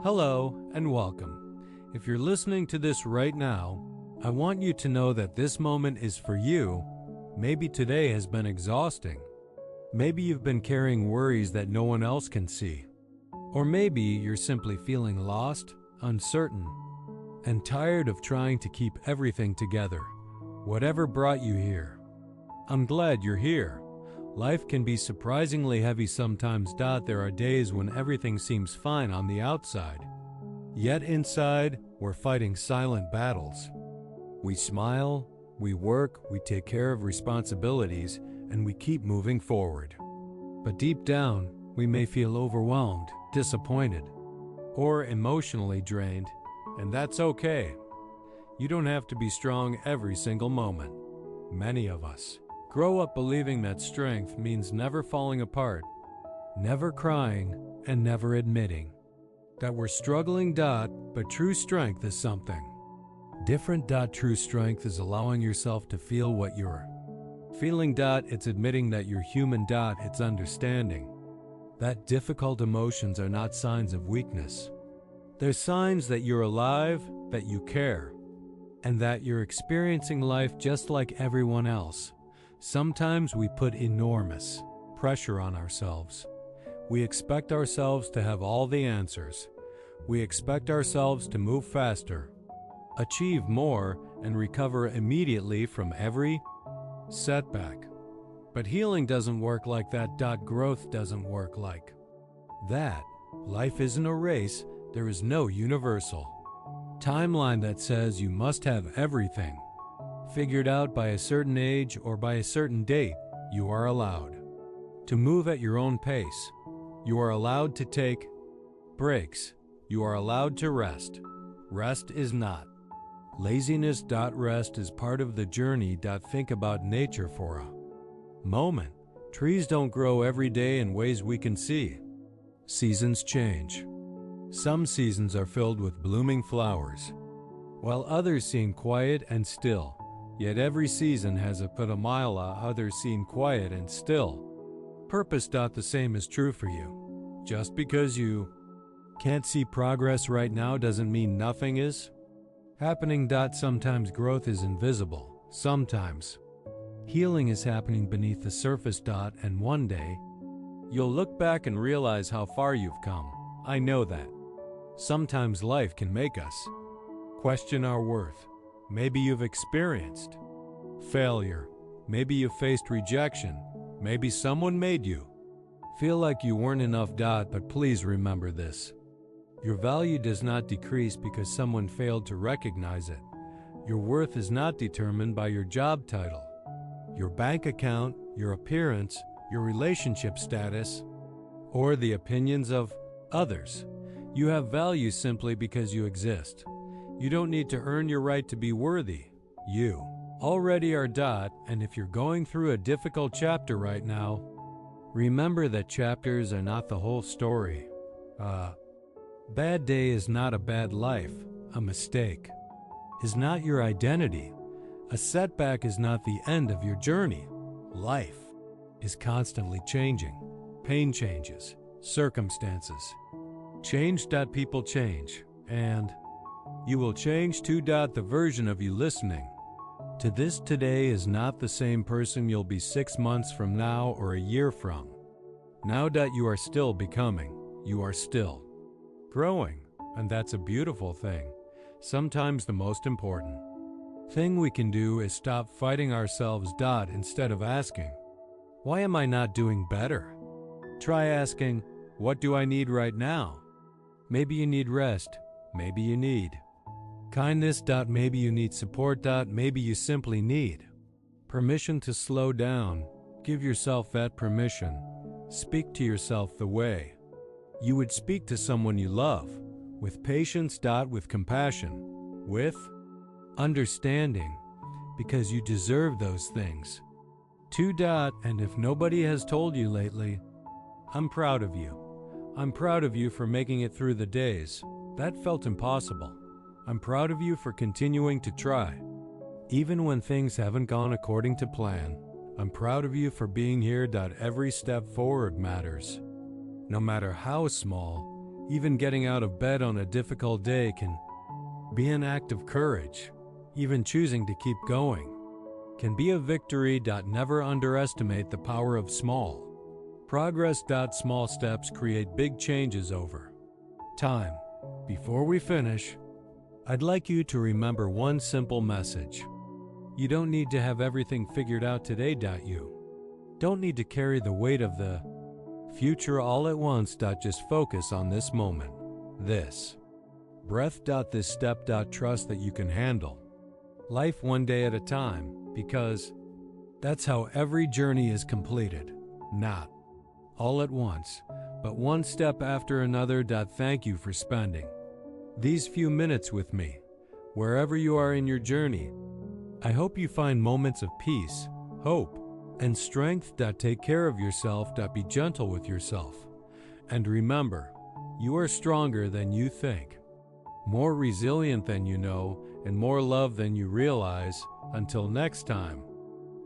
Hello and welcome. If you're listening to this right now, I want you to know that this moment is for you. Maybe today has been exhausting. Maybe you've been carrying worries that no one else can see. Or maybe you're simply feeling lost, uncertain, and tired of trying to keep everything together. Whatever brought you here, I'm glad you're here. Life can be surprisingly heavy sometimes. There are days when everything seems fine on the outside. Yet inside, we're fighting silent battles. We smile, we work, we take care of responsibilities, and we keep moving forward. But deep down, we may feel overwhelmed, disappointed, or emotionally drained, and that's okay. You don't have to be strong every single moment. Many of us grow up believing that strength means never falling apart, never crying, and never admitting that we're struggling. But true strength is something different. True strength is allowing yourself to feel what you're feeling. It's admitting that you're human. It's understanding that difficult emotions are not signs of weakness. They're signs that you're alive, that you care, and that you're experiencing life just like everyone else. Sometimes we put enormous pressure on ourselves. We expect ourselves to have all the answers. We expect ourselves to move faster, achieve more, and recover immediately from every setback. But healing doesn't work like that. Growth doesn't work like that. Life isn't a race. There is no universal timeline that says you must have everything figured out by a certain age or by a certain date. You are allowed to move at your own pace. You are allowed to take breaks. You are allowed to rest. Rest is not laziness. Rest is part of the journey. Think about nature for a moment. Trees don't grow every day in ways we can see. Seasons change. Some seasons are filled with blooming flowers, while others seem quiet and still. Yet every season has a put a mile. Others seem quiet and still. Purpose. The same is true for you. Just because you can't see progress right now doesn't mean nothing is happening. Sometimes growth is invisible. Sometimes healing is happening beneath the surface. And one day, you'll look back and realize how far you've come. I know that sometimes life can make us question our worth. Maybe you've experienced failure. Maybe you've faced rejection. Maybe someone made you feel like you weren't enough. But please remember this. Your value does not decrease because someone failed to recognize it. Your worth is not determined by your job title, your bank account, your appearance, your relationship status, or the opinions of others. You have value simply because you exist. You don't need to earn your right to be worthy. You already are. And if you're going through a difficult chapter right now, remember that chapters are not the whole story. Bad day is not a bad life. A mistake is not your identity. A setback is not the end of your journey. Life is constantly changing. Pain changes. Circumstances change. People change. And you will change too. The version of you listening to this today is not the same person you'll be 6 months from now or a year from now. You are still becoming. You are still growing. And that's a beautiful thing. Sometimes the most important thing we can do is stop fighting ourselves. Instead of asking, why am I not doing better? Try asking, what do I need right now? Maybe you need rest. Maybe you need kindness. Maybe you need support. Maybe you simply need permission to slow down. Give yourself that permission. Speak to yourself the way you would speak to someone you love, with patience. With compassion, with understanding, because you deserve those things too. And if nobody has told you lately, I'm proud of you. I'm proud of you for making it through the days that felt impossible. I'm proud of you for continuing to try, even when things haven't gone according to plan. I'm proud of you for being here. Every step forward matters, no matter how small. Even getting out of bed on a difficult day can be an act of courage. Even choosing to keep going can be a victory. Never underestimate the power of small progress. Small steps create big changes over time. Before we finish, I'd like you to remember one simple message. You don't need to have everything figured out today. You don't need to carry the weight of the future all at once. Just focus on this moment, this breath. This step. Trust that you can handle life one day at a time, because that's how every journey is completed. Not all at once, but one step after another. Thank you for spending these few minutes with me. Wherever you are in your journey, I hope you find moments of peace, hope, and strength. Take care of yourself. Be gentle with yourself. And remember, you are stronger than you think, more resilient than you know, and more loved than you realize. Until next time,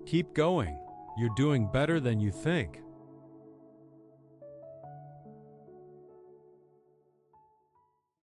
keep going. You're doing better than you think.